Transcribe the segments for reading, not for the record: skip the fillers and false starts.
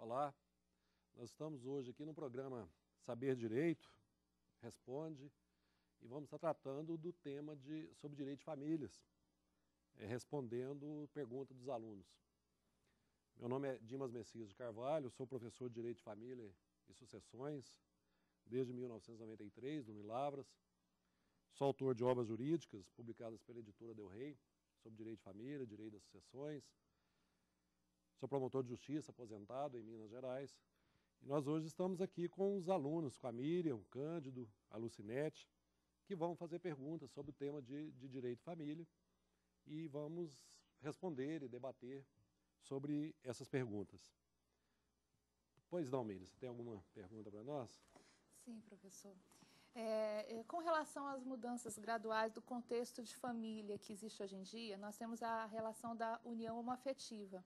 Olá, nós estamos hoje aqui no programa Saber Direito, Responde, e vamos estar tratando do tema sobre direito de famílias, respondendo perguntas dos alunos. Meu nome é Dimas Messias de Carvalho, sou professor de Direito de Família e Sucessões desde 1993, no Unilavras. Sou autor de obras jurídicas publicadas pela editora Del Rey, sobre direito de família, direito das sucessões. Sou promotor de justiça aposentado em Minas Gerais. E nós hoje estamos aqui com os alunos, com a Miriam, o Cândido, a Lucinete, que vão fazer perguntas sobre o tema de direito de família e vamos responder e debater sobre essas perguntas. Pois não, Miriam, você tem alguma pergunta para nós? Sim, professor. Com relação às mudanças graduais do contexto de família que existe hoje em dia, nós temos a relação da união homoafetiva.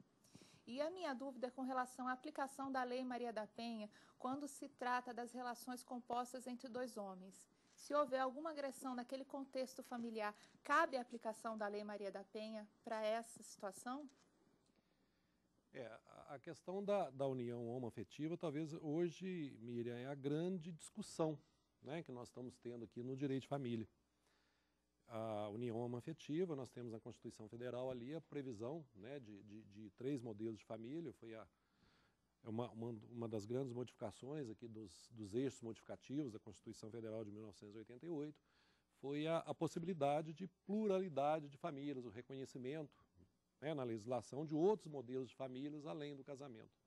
E a minha dúvida é com relação à aplicação da Lei Maria da Penha quando se trata das relações compostas entre dois homens. Se houver alguma agressão naquele contexto familiar, cabe a aplicação da Lei Maria da Penha para essa situação? A questão da união homoafetiva, talvez hoje, Miriam, é a grande discussão, né, que nós estamos tendo aqui no direito de família. A união homoafetiva, nós temos na Constituição Federal ali a previsão, né, de 3 modelos de família, foi uma das grandes modificações aqui dos eixos modificativos da Constituição Federal de 1988, foi a possibilidade de pluralidade de famílias, o reconhecimento, né, na legislação de outros modelos de famílias além do casamento.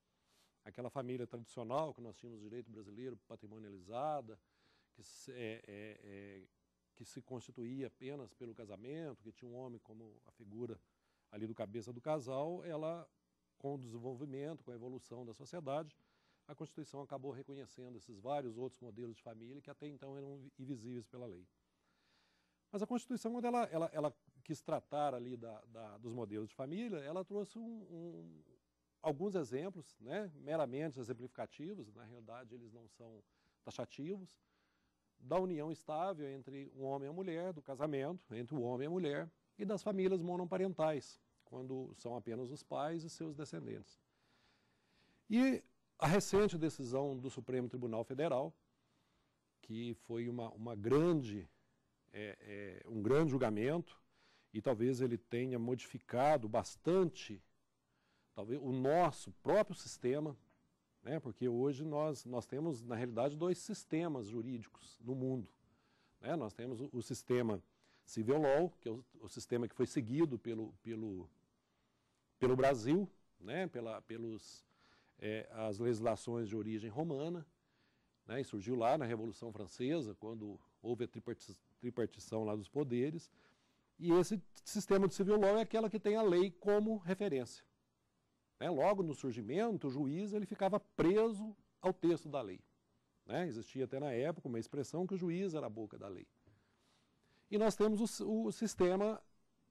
Aquela família tradicional que nós tínhamos no direito brasileiro, patrimonializada, que se constituía apenas pelo casamento, que tinha um homem como a figura ali do cabeça do casal, ela, com o desenvolvimento, com a evolução da sociedade, a Constituição acabou reconhecendo esses vários outros modelos de família que até então eram invisíveis pela lei. Mas a Constituição, quando ela quis tratar ali dos modelos de família, ela trouxe alguns exemplos, né, meramente exemplificativos, na realidade eles não são taxativos, da união estável entre um homem e a mulher, do casamento entre o homem e a mulher, e das famílias monoparentais, quando são apenas os pais e seus descendentes. E a recente decisão do Supremo Tribunal Federal, que foi um grande julgamento, e talvez ele tenha modificado bastante talvez o nosso próprio sistema, né, porque hoje nós temos, na realidade, 2 sistemas jurídicos no mundo. Né? Nós temos o sistema Civil Law, que é o sistema que foi seguido pelo Brasil, né, as legislações de origem romana, né, e surgiu lá na Revolução Francesa, quando houve a tripartição lá dos poderes. E esse sistema de Civil Law é aquela que tem a lei como referência. Logo no surgimento, o juiz ele ficava preso ao texto da lei. Né? Existia até na época uma expressão que o juiz era a boca da lei. E nós temos o sistema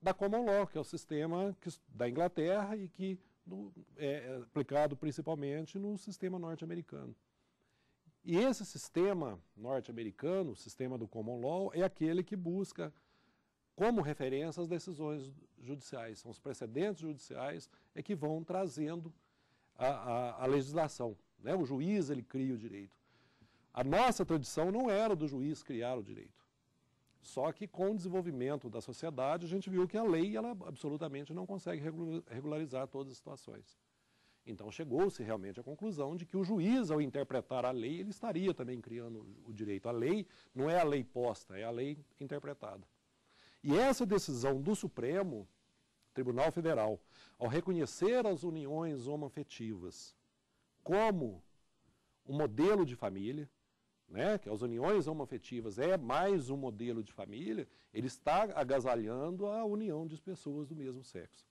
da Common Law, que é o sistema da Inglaterra e que é aplicado principalmente no sistema norte-americano. E esse sistema norte-americano, o sistema do Common Law, é aquele que busca como referência as decisões judiciais. São os precedentes judiciais que vão trazendo a legislação. Né? O juiz ele cria o direito. A nossa tradição não era do juiz criar o direito. Só que com o desenvolvimento da sociedade, a gente viu que a lei ela absolutamente não consegue regularizar todas as situações. Então chegou-se realmente à conclusão de que o juiz, ao interpretar a lei, ele estaria também criando o direito. A lei não é a lei posta, é a lei interpretada. E essa decisão do Supremo Tribunal Federal, ao reconhecer as uniões homoafetivas como um modelo de família, né, que as uniões homoafetivas é mais um modelo de família, ele está agasalhando a união de pessoas do mesmo sexo.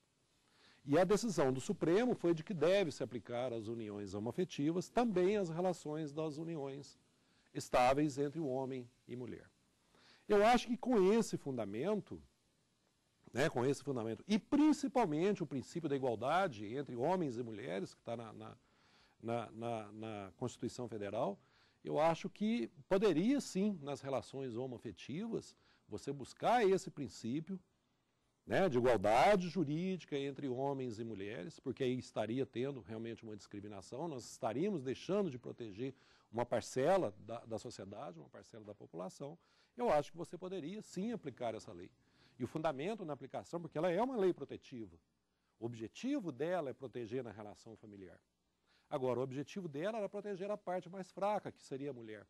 E a decisão do Supremo foi de que deve se aplicar às uniões homoafetivas também às relações das uniões estáveis entre o homem e mulher. Eu acho que com esse fundamento, e principalmente o princípio da igualdade entre homens e mulheres, que está na Constituição Federal, eu acho que poderia sim, nas relações homoafetivas, você buscar esse princípio, né, de igualdade jurídica entre homens e mulheres, porque aí estaria tendo realmente uma discriminação, nós estaríamos deixando de proteger uma parcela da sociedade, uma parcela da população. Eu acho que você poderia sim aplicar essa lei. E o fundamento na aplicação, porque ela é uma lei protetiva, o objetivo dela é proteger na relação familiar. Agora, o objetivo dela era proteger a parte mais fraca, que seria a mulher.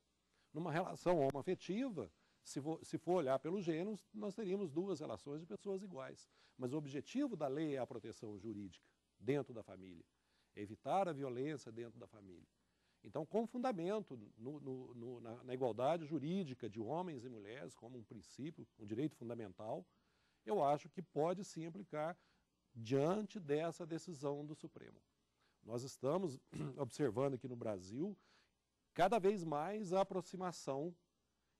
Numa relação homoafetiva, se for olhar pelos gêneros, nós teríamos duas relações de pessoas iguais. Mas o objetivo da lei é a proteção jurídica dentro da família, é evitar a violência dentro da família. Então, com fundamento na igualdade jurídica de homens e mulheres, como um princípio, um direito fundamental, eu acho que pode sim aplicar diante dessa decisão do Supremo. Nós estamos observando aqui no Brasil cada vez mais a aproximação,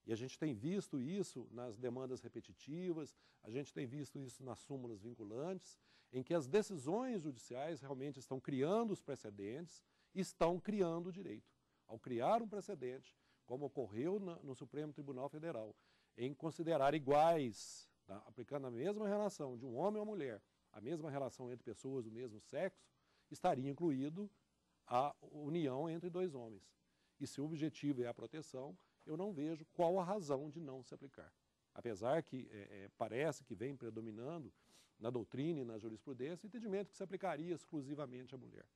e a gente tem visto isso nas demandas repetitivas, a gente tem visto isso nas súmulas vinculantes, em que as decisões judiciais realmente estão criando os precedentes e estão criando o direito. Ao criar um precedente, como ocorreu no Supremo Tribunal Federal, em considerar iguais, tá, aplicando a mesma relação de um homem ou uma mulher, a mesma relação entre pessoas do mesmo sexo, estaria incluído a união entre dois homens. E se o objetivo é a proteção, eu não vejo qual a razão de não se aplicar. Apesar que parece que vem predominando na doutrina e na jurisprudência o entendimento que se aplicaria exclusivamente à mulher.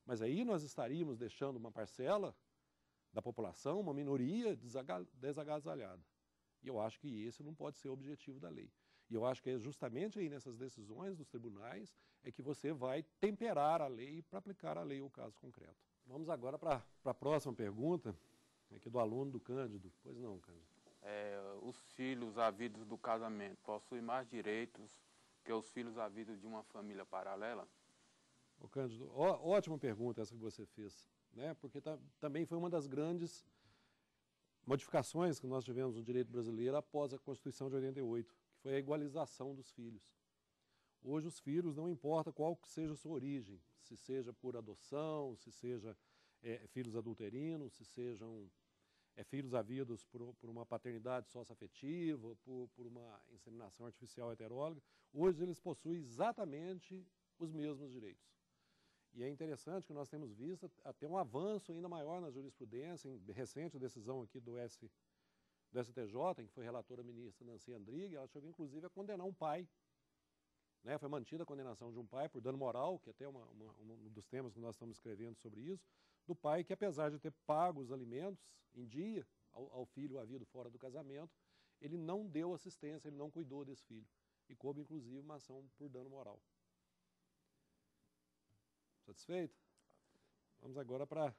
Mas aí nós estaríamos deixando uma parcela da população, uma minoria desagasalhada. E eu acho que esse não pode ser o objetivo da lei. E eu acho que é justamente aí nessas decisões dos tribunais é que você vai temperar a lei para aplicar a lei ao caso concreto. Vamos agora para a próxima pergunta, aqui do aluno do Cândido. Pois não, Cândido. Os filhos havidos do casamento possuem mais direitos que os filhos havidos de uma família paralela? Ô Cândido, ótima pergunta essa que você fez, né? Porque também foi uma das grandes modificações que nós tivemos no direito brasileiro após a Constituição de 88, que foi a igualização dos filhos. Hoje os filhos, não importa qual que seja a sua origem, se seja por adoção, se seja filhos adulterinos, se sejam filhos havidos por uma paternidade socioafetiva, por uma inseminação artificial heteróloga, hoje eles possuem exatamente os mesmos direitos. E é interessante que nós temos visto até um avanço ainda maior na jurisprudência, em recente decisão aqui do STJ, em que foi relatora a ministra Nancy Andrighi, ela chegou inclusive a condenar um pai. Né? Foi mantida a condenação de um pai por dano moral, que até um dos temas que nós estamos escrevendo sobre isso, do pai que, apesar de ter pago os alimentos em dia ao filho havido fora do casamento, ele não deu assistência, ele não cuidou desse filho. E coube, inclusive, uma ação por dano moral. Satisfeito? Vamos agora para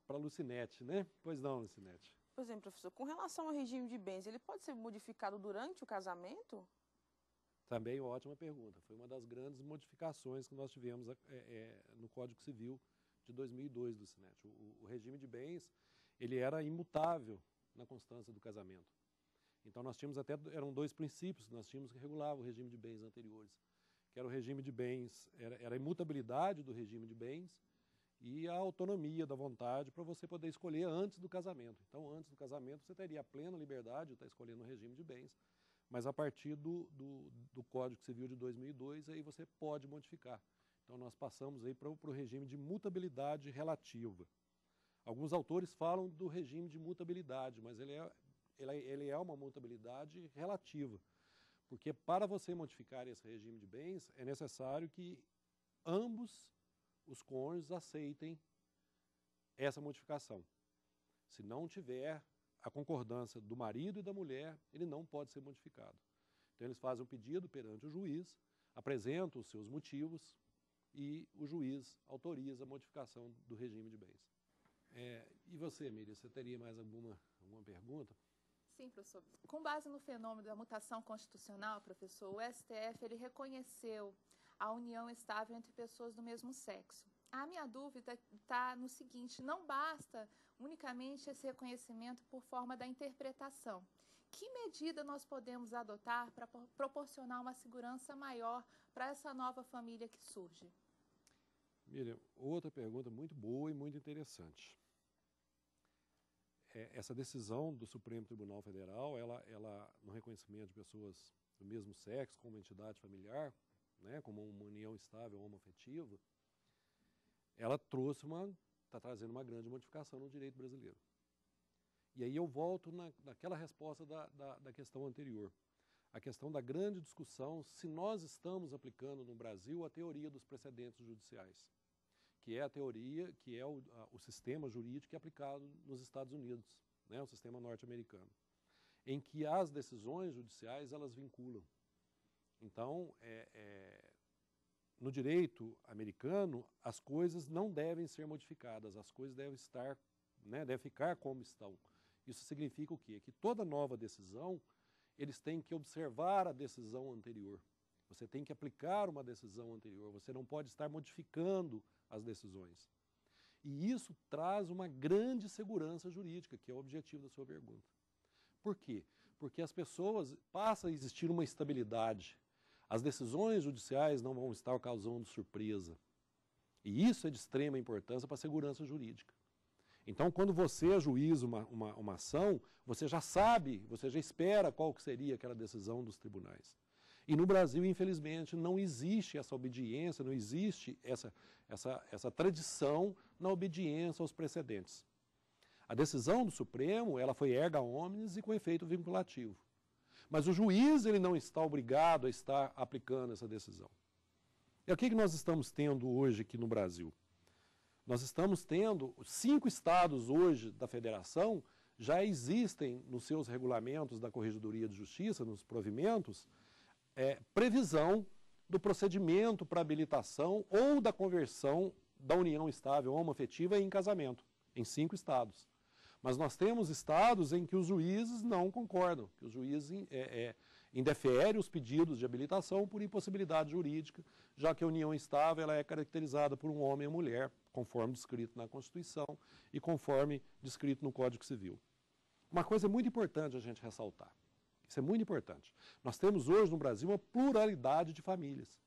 a Lucinete, né? Pois não, Lucinete. Pois é, professor. Com relação ao regime de bens, ele pode ser modificado durante o casamento? Também ótima pergunta. Foi uma das grandes modificações que nós tivemos no Código Civil de 2002, Lucinete. O regime de bens, ele era imutável na constância do casamento. Então nós tínhamos eram dois princípios que nós tínhamos que regular o regime de bens anteriores, que era o regime de bens, era a imutabilidade do regime de bens e a autonomia da vontade para você poder escolher antes do casamento. Então, antes do casamento, você teria a plena liberdade de estar escolhendo o regime de bens, mas a partir do Código Civil de 2002, aí você pode modificar. Então, nós passamos aí para o regime de mutabilidade relativa. Alguns autores falam do regime de mutabilidade, mas ele é uma mutabilidade relativa. Porque para você modificar esse regime de bens, é necessário que ambos os cônjuges aceitem essa modificação. Se não tiver a concordância do marido e da mulher, ele não pode ser modificado. Então eles fazem um pedido perante o juiz, apresentam os seus motivos e o juiz autoriza a modificação do regime de bens. E você, Miriam, você teria mais alguma pergunta? Sim, professor. Com base no fenômeno da mutação constitucional, professor, o STF ele reconheceu a união estável entre pessoas do mesmo sexo. A minha dúvida está no seguinte: não basta unicamente esse reconhecimento por forma da interpretação. Que medida nós podemos adotar para proporcionar uma segurança maior para essa nova família que surge? Miriam, outra pergunta muito boa e muito interessante. Essa decisão do Supremo Tribunal Federal, ela no reconhecimento de pessoas do mesmo sexo como entidade familiar, né, como uma união estável homoafetiva, ela está trazendo uma grande modificação no direito brasileiro. E aí eu volto naquela resposta da questão anterior. A questão da grande discussão se nós estamos aplicando no Brasil a teoria dos precedentes judiciais, que é a teoria, que é o sistema jurídico que é aplicado nos Estados Unidos, né, o sistema norte-americano, em que as decisões judiciais elas vinculam. Então, no direito americano, as coisas não devem ser modificadas, as coisas devem estar, né, devem ficar como estão. Isso significa o quê? Que toda nova decisão, eles têm que observar a decisão anterior. Você tem que aplicar uma decisão anterior, você não pode estar modificando as decisões. E isso traz uma grande segurança jurídica, que é o objetivo da sua pergunta. Por quê? Porque as pessoas, passa a existir uma estabilidade. As decisões judiciais não vão estar causando surpresa. E isso é de extrema importância para a segurança jurídica. Então, quando você ajuiza uma ação, você já sabe, você já espera qual que seria aquela decisão dos tribunais. E no Brasil, infelizmente, não existe essa obediência, não existe essa tradição na obediência aos precedentes. A decisão do Supremo, ela foi erga omnes e com efeito vinculativo. Mas o juiz ele não está obrigado a estar aplicando essa decisão. E o que nós estamos tendo hoje aqui no Brasil? Nós estamos tendo 5 estados hoje da federação, já existem nos seus regulamentos da Corregedoria de Justiça, nos provimentos, previsão do procedimento para habilitação ou da conversão da união estável homoafetiva em casamento, em 5 estados. Mas nós temos estados em que os juízes não concordam, que os juízes indeferem os pedidos de habilitação por impossibilidade jurídica, já que a união estável ela é caracterizada por um homem e uma mulher, conforme descrito na Constituição e conforme descrito no Código Civil. Uma coisa muito importante a gente ressaltar, isso é muito importante. Nós temos hoje no Brasil uma pluralidade de famílias.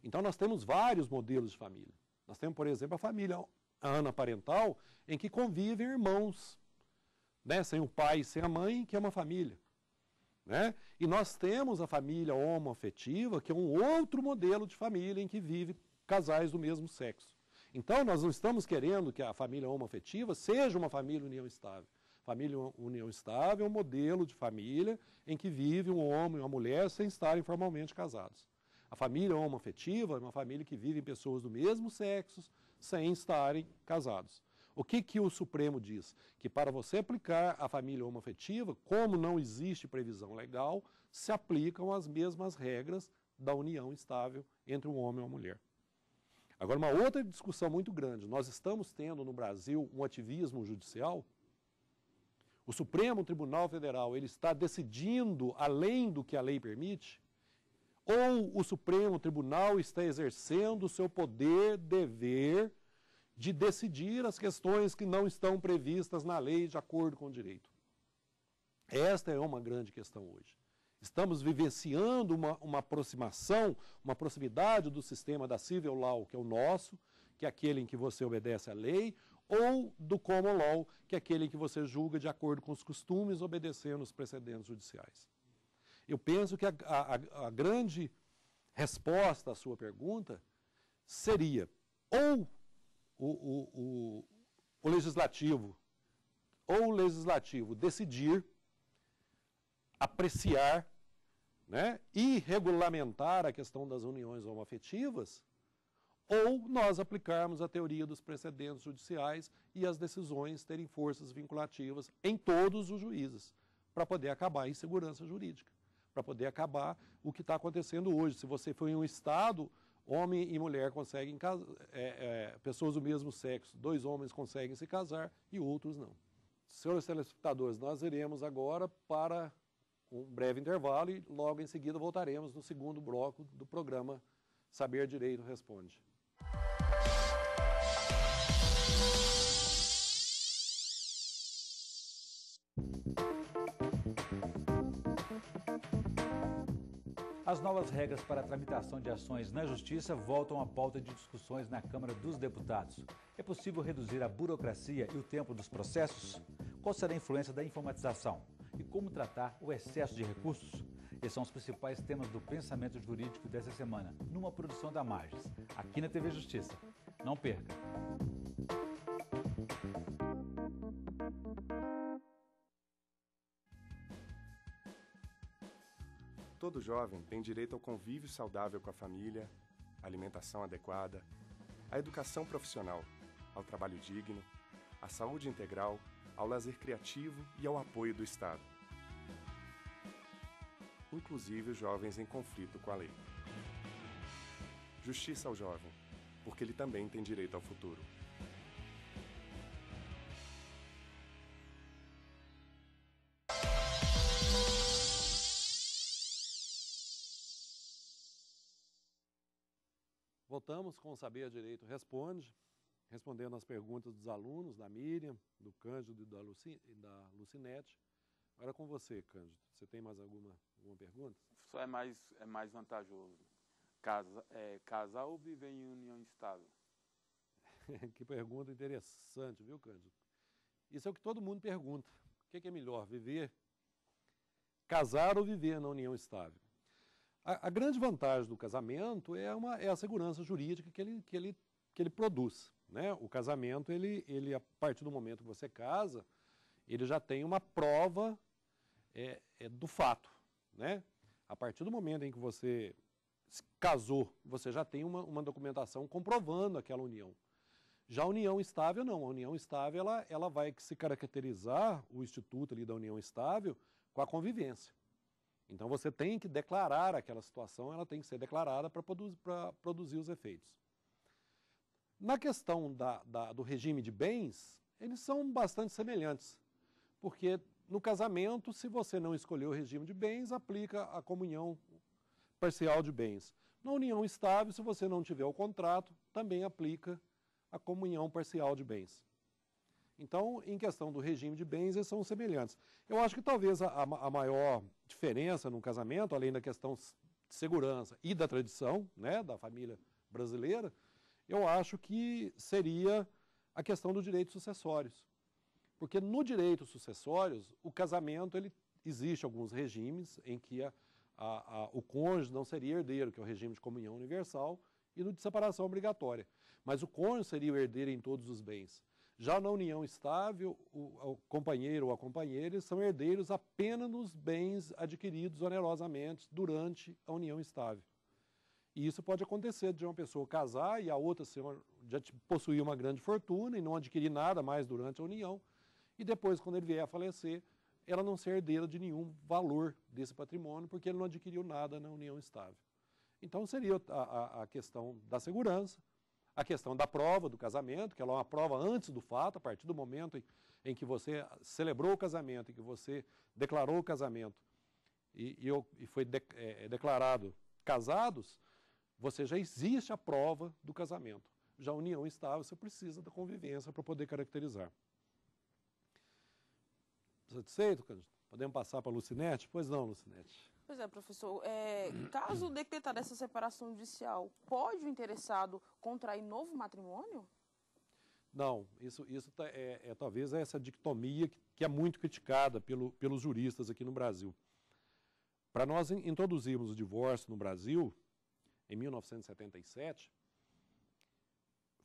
Então nós temos vários modelos de família. Nós temos, por exemplo, a família anaparental, em que convivem irmãos, né, sem o pai e sem a mãe, que é uma família. Né? E nós temos a família homoafetiva, que é um outro modelo de família em que vivem casais do mesmo sexo. Então, nós não estamos querendo que a família homoafetiva seja uma família união estável. Família união estável é um modelo de família em que vive um homem e uma mulher sem estarem formalmente casados. A família homoafetiva é uma família que vive pessoas do mesmo sexo sem estarem casados. O que o Supremo diz? Que para você aplicar a família homoafetiva, como não existe previsão legal, se aplicam as mesmas regras da união estável entre um homem e uma mulher. Agora, uma outra discussão muito grande. Nós estamos tendo no Brasil um ativismo judicial. O Supremo Tribunal Federal ele está decidindo além do que a lei permite? Ou o Supremo Tribunal está exercendo o seu poder, dever, de decidir as questões que não estão previstas na lei de acordo com o direito? Esta é uma grande questão hoje. Estamos vivenciando uma aproximação, uma proximidade do sistema da civil law, que é o nosso, que é aquele em que você obedece à lei, ou do common law, que é aquele em que você julga de acordo com os costumes, obedecendo os precedentes judiciais. Eu penso que a grande resposta à sua pergunta seria ou o legislativo decidir, apreciar, né, e regulamentar a questão das uniões homoafetivas, ou nós aplicarmos a teoria dos precedentes judiciais e as decisões terem forças vinculativas em todos os juízes, para poder acabar a insegurança jurídica, para poder acabar o que está acontecendo hoje. Se você for em um estado, homem e mulher conseguem casar, pessoas do mesmo sexo, 2 homens conseguem se casar e outros não. Senhores telespectadores, nós iremos agora para um breve intervalo e logo em seguida voltaremos no segundo bloco do programa Saber Direito Responde. As novas regras para a tramitação de ações na Justiça voltam à pauta de discussões na Câmara dos Deputados. É possível reduzir a burocracia e o tempo dos processos? Qual será a influência da informatização? E como tratar o excesso de recursos? Esses são os principais temas do pensamento jurídico dessa semana, numa produção da Magis, aqui na TV Justiça. Não perca! Todo jovem tem direito ao convívio saudável com a família, à alimentação adequada, à educação profissional, ao trabalho digno, à saúde integral, ao lazer criativo e ao apoio do Estado. Inclusive os jovens em conflito com a lei. Justiça ao jovem, porque ele também tem direito ao futuro. Voltamos com o Saber Direito Responde, respondendo as perguntas dos alunos, da Miriam, do Cândido e da Lucinete. Agora com você, Cândido. Você tem mais alguma pergunta? Só é mais vantajoso. Casar ou viver em união estável? Que pergunta interessante, viu, Cândido? Isso é o que todo mundo pergunta. O que é melhor, casar ou viver na união estável? A grande vantagem do casamento é a segurança jurídica que ele produz, né? O casamento, ele, a partir do momento que você casa, ele já tem uma prova do fato, né? A partir do momento em que você se casou, você já tem uma documentação comprovando aquela união. Já a união estável, não. A união estável, ela vai se caracterizar, o instituto ali da união estável, com a convivência. Então, você tem que declarar aquela situação, ela tem que ser declarada para produzir os efeitos. Na questão do regime de bens, eles são bastante semelhantes, porque no casamento, se você não escolher o regime de bens, aplica a comunhão parcial de bens. Na união estável, se você não tiver o contrato, também aplica a comunhão parcial de bens. Então, em questão do regime de bens, eles são semelhantes. Eu acho que talvez a maior diferença no casamento, além da questão de segurança e da tradição, né, da família brasileira, eu acho que seria a questão dos direitos sucessórios. Porque no direito sucessórios, o casamento, existe alguns regimes em que o cônjuge não seria herdeiro, que é o regime de comunhão universal, e no de separação obrigatória. Mas o cônjuge seria o herdeiro em todos os bens. Já na união estável, o companheiro ou a companheira são herdeiros apenas nos bens adquiridos onerosamente durante a união estável. E isso pode acontecer de uma pessoa casar e a outra já possuir uma grande fortuna e não adquirir nada mais durante a união, e depois, quando ele vier a falecer, ela não ser herdeira de nenhum valor desse patrimônio, porque ele não adquiriu nada na união estável. Então, seria a questão da segurança, a questão da prova do casamento, que ela é uma prova antes do fato, a partir do momento em que você celebrou o casamento, em que você declarou o casamento e foi declarado casados, você já existe a prova do casamento. Já a união estável, você precisa da convivência para poder caracterizar. Satisfeito, Cândido? Podemos passar para a Lucinete? Pois não, Lucinete. Pois é, professor. Caso decretada essa separação judicial, pode o interessado contrair novo matrimônio? Não, isso talvez essa dicotomia que é muito criticada pelos juristas aqui no Brasil. Para nós introduzirmos o divórcio no Brasil, em 1977,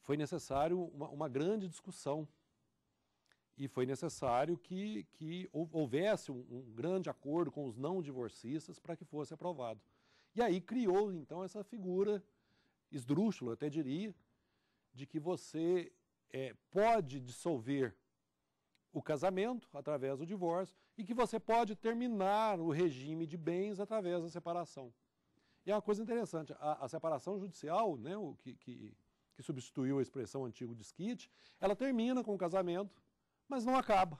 foi necessário uma grande discussão. E foi necessário que houvesse um grande acordo com os não divorcistas para que fosse aprovado. E aí criou, então, essa figura esdrúxula, até diria, de que você pode dissolver o casamento através do divórcio e que você pode terminar o regime de bens através da separação. E é uma coisa interessante, a separação judicial, né, que substituiu a expressão antigo disquite, ela termina com o casamento, mas não acaba.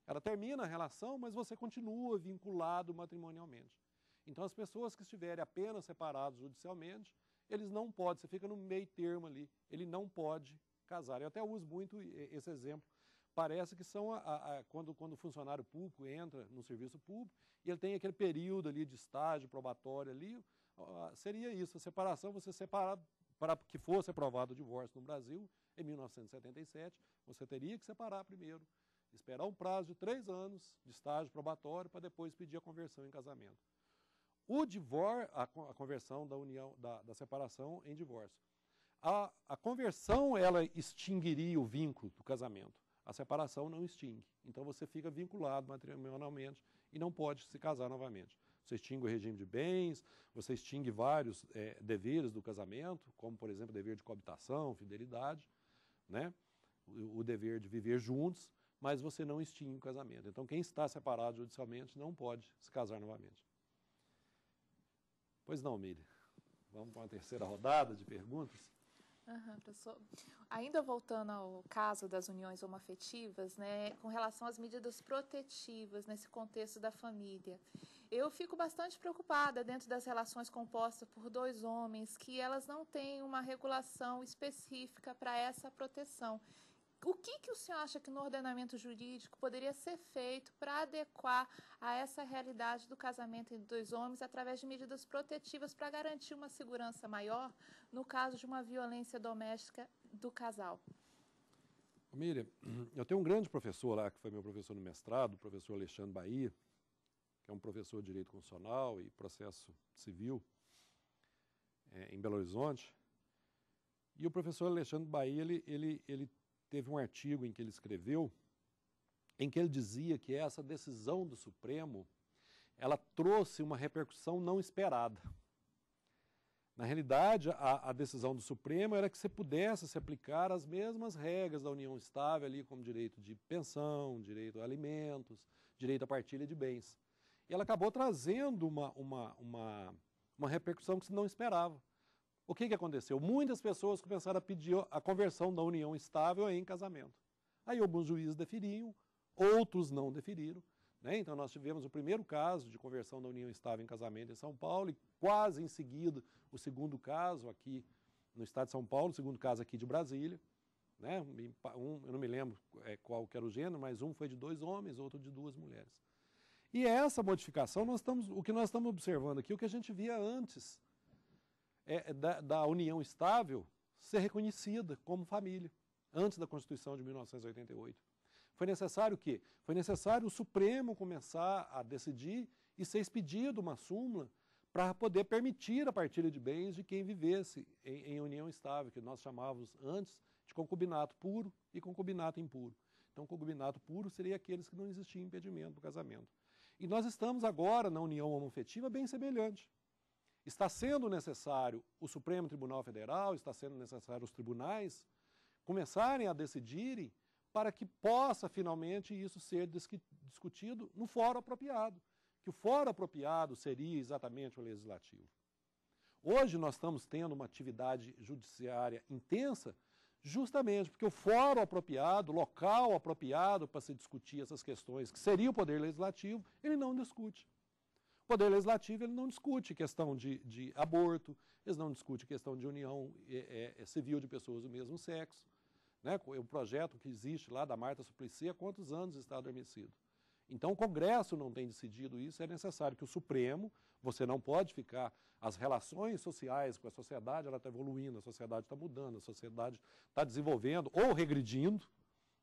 Ela termina a relação, mas você continua vinculado matrimonialmente. Então, as pessoas que estiverem apenas separadas judicialmente, eles não podem, você fica no meio termo ali, ele não pode casar. Eu até uso muito esse exemplo. Parece que são quando o funcionário público entra no serviço público e ele tem aquele período ali de estágio probatório ali, seria isso, a separação, você separa para que fosse aprovado o divórcio no Brasil, em 1977, você teria que separar primeiro, esperar um prazo de 3 anos de estágio probatório para depois pedir a conversão em casamento. A conversão da união, da separação em divórcio. A conversão, ela extinguiria o vínculo do casamento. A separação não extingue. Então você fica vinculado matrimonialmente e não pode se casar novamente. Você extingue o regime de bens, você extingue vários deveres do casamento, como, por exemplo, o dever de coabitação, fidelidade, né? O dever de viver juntos, mas você não extingue o casamento. Então, quem está separado judicialmente não pode se casar novamente. Pois não, Miriam. Vamos para uma terceira rodada de perguntas? Professor. Ainda voltando ao caso das uniões homoafetivas, né, com relação às medidas protetivas nesse contexto da família, eu fico bastante preocupada dentro das relações compostas por dois homens, que elas não têm uma regulação específica para essa proteção. O que o senhor acha que no ordenamento jurídico poderia ser feito para adequar a essa realidade do casamento entre dois homens através de medidas protetivas para garantir uma segurança maior no caso de uma violência doméstica do casal? Miriam, eu tenho um grande professor lá, que foi meu professor no mestrado, o professor Alexandre Bahia, que é um professor de Direito Constitucional e Processo Civil em Belo Horizonte. E o professor Alexandre Bahia, ele teve um artigo em que ele escreveu, em que ele dizia que essa decisão do Supremo, ela trouxe uma repercussão não esperada. Na realidade, a decisão do Supremo era que você pudesse se aplicar as mesmas regras da união estável, ali, como direito de pensão, direito a alimentos, direito à partilha de bens. E ela acabou trazendo uma repercussão que se não esperava. O que aconteceu? Muitas pessoas começaram a pedir a conversão da união estável em casamento. Aí alguns juízes deferiam, outros não deferiram, né? Então nós tivemos o primeiro caso de conversão da união estável em casamento em São Paulo e quase em seguida o segundo caso aqui no estado de São Paulo, o segundo caso aqui de Brasília, né? Eu não me lembro qual que era o gênero, mas um foi de 2 homens, outro de 2 mulheres. E essa modificação, o que nós estamos observando aqui, o que a gente via antes, da união estável ser reconhecida como família, antes da Constituição de 1988. Foi necessário o quê? Foi necessário o Supremo começar a decidir e ser expedido uma súmula para poder permitir a partilha de bens de quem vivesse em união estável, que nós chamávamos antes de concubinato puro e concubinato impuro. Então, concubinato puro seria aqueles que não existia impedimento do casamento. E nós estamos agora na união homoafetiva bem semelhante. Está sendo necessário o Supremo Tribunal Federal, está sendo necessário os tribunais começarem a decidirem para que possa finalmente isso ser discutido no fórum apropriado, que o fórum apropriado seria exatamente o legislativo. Hoje nós estamos tendo uma atividade judiciária intensa justamente porque o fórum apropriado, o local apropriado para se discutir essas questões, que seria o Poder Legislativo, ele não discute. O Poder Legislativo ele não discute questão de aborto, eles não discutem questão de união civil de pessoas do mesmo sexo. Né? O projeto que existe lá da Marta Suplicy, há quantos anos está adormecido? Então o Congresso não tem decidido isso, é necessário que o Supremo, você não pode ficar, as relações sociais com a sociedade, ela está evoluindo, a sociedade está mudando, a sociedade está desenvolvendo ou regredindo,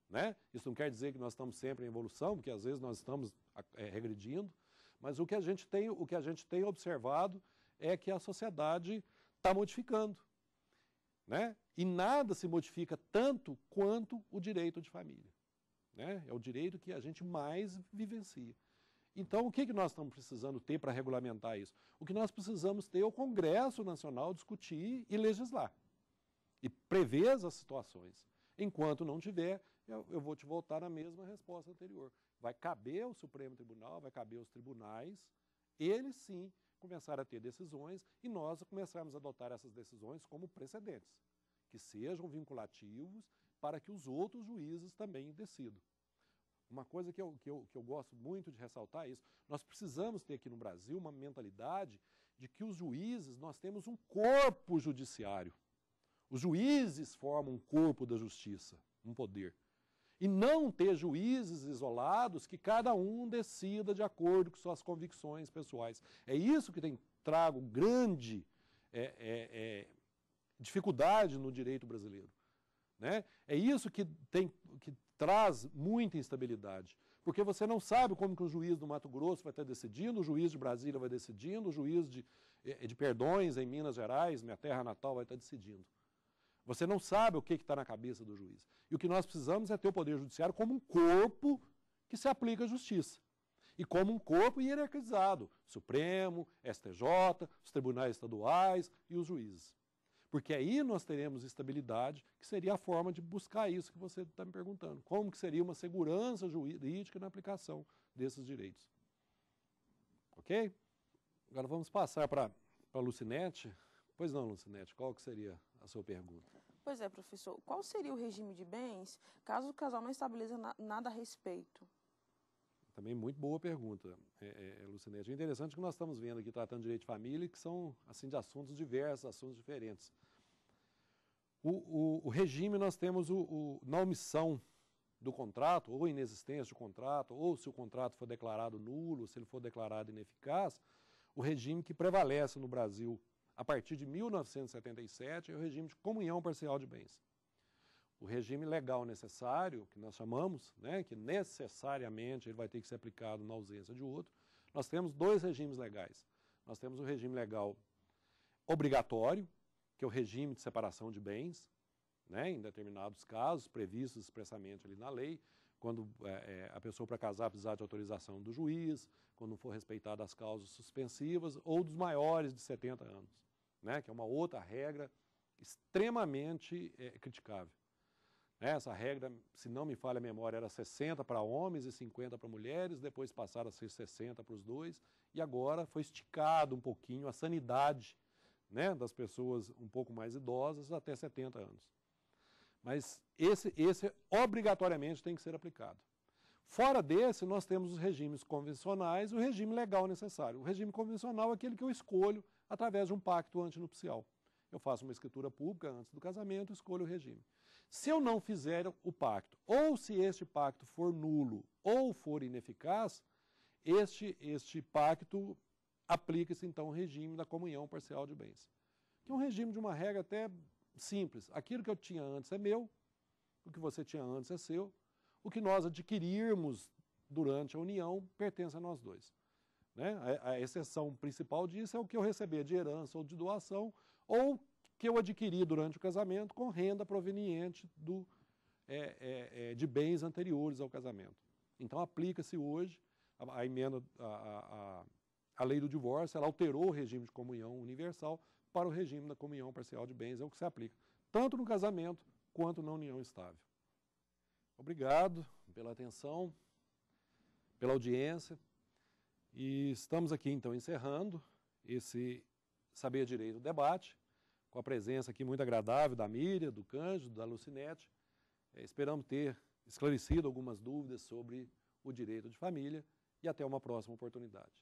né? Isso não quer dizer que nós estamos sempre em evolução, porque às vezes nós estamos regredindo, mas o que a gente tem observado é que a sociedade está modificando, né? E nada se modifica tanto quanto o direito de família, né? É o direito que a gente mais vivencia. Então, o que nós estamos precisando ter para regulamentar isso? O que nós precisamos ter é o Congresso Nacional discutir e legislar, e prever as situações. Enquanto não tiver, eu vou te voltar na mesma resposta anterior. Vai caber ao Supremo Tribunal, vai caber aos tribunais, eles sim começarem a ter decisões e nós começarmos a adotar essas decisões como precedentes, que sejam vinculativos para que os outros juízes também decidam. Uma coisa que eu gosto muito de ressaltar é isso. Nós precisamos ter aqui no Brasil uma mentalidade de que os juízes, nós temos um corpo judiciário. Os juízes formam um corpo da justiça, um poder. E não ter juízes isolados que cada um decida de acordo com suas convicções pessoais. É isso que tem trago grande dificuldade no direito brasileiro, né? É isso que traz muita instabilidade. Porque você não sabe como que o juiz do Mato Grosso vai estar decidindo, o juiz de Brasília vai decidindo, o juiz de Perdões, em Minas Gerais, minha terra natal, vai estar decidindo. Você não sabe o que está na cabeça do juiz. E o que nós precisamos é ter o Poder Judiciário como um corpo que se aplica à justiça. E como um corpo hierarquizado, Supremo, STJ, os tribunais estaduais e os juízes. Porque aí nós teremos estabilidade, que seria a forma de buscar isso que você está me perguntando. Como que seria uma segurança jurídica na aplicação desses direitos. Ok? Agora vamos passar para a Lucinete. Pois não, Lucinete, qual que seria a sua pergunta? Pois é, professor. Qual seria o regime de bens caso o casal não estabeleça nada a respeito? Também muito boa pergunta, Lucinete. É interessante que nós estamos vendo aqui, tratando de direito de família, que são assim, de assuntos diversos, assuntos diferentes. O regime, nós temos na omissão do contrato, ou inexistência de contrato, ou se o contrato for declarado nulo, se ele for declarado ineficaz, o regime que prevalece no Brasil a partir de 1977 é o regime de comunhão parcial de bens. O regime legal necessário, que nós chamamos, né, que necessariamente ele vai ter que ser aplicado na ausência de outro, nós temos dois regimes legais. Nós temos o regime legal obrigatório, que é o regime de separação de bens, né, em determinados casos, previstos expressamente ali na lei, quando a pessoa para casar precisar de autorização do juiz, quando não for respeitada as causas suspensivas, ou dos maiores de 70 anos, né, que é uma outra regra extremamente criticável. Essa regra, se não me falha a memória, era 60 para homens e 50 para mulheres, depois passaram a ser 60 para os dois, e agora foi esticado um pouquinho a sanidade, né, das pessoas um pouco mais idosas até 70 anos. Mas esse obrigatoriamente tem que ser aplicado. Fora desse, nós temos os regimes convencionais e o regime legal necessário. O regime convencional é aquele que eu escolho através de um pacto antinupcial. Eu faço uma escritura pública antes do casamento e escolho o regime. Se eu não fizer o pacto, ou se este pacto for nulo ou for ineficaz, este pacto aplica-se então ao regime da comunhão parcial de bens. Que é um regime de uma regra até simples. Aquilo que eu tinha antes é meu, o que você tinha antes é seu, o que nós adquirirmos durante a união pertence a nós dois. Né? A exceção principal disso é o que eu receber de herança ou de doação, ou que eu adquiri durante o casamento com renda proveniente de bens anteriores ao casamento. Então, aplica-se hoje a emenda, a lei do divórcio, ela alterou o regime de comunhão universal para o regime da comunhão parcial de bens, é o que se aplica, tanto no casamento quanto na união estável. Obrigado pela atenção, pela audiência, e estamos aqui, então, encerrando esse Saber Direito debate, com a presença aqui muito agradável da Miriam, do Cândido, da Lucinete. Esperamos ter esclarecido algumas dúvidas sobre o direito de família e até uma próxima oportunidade.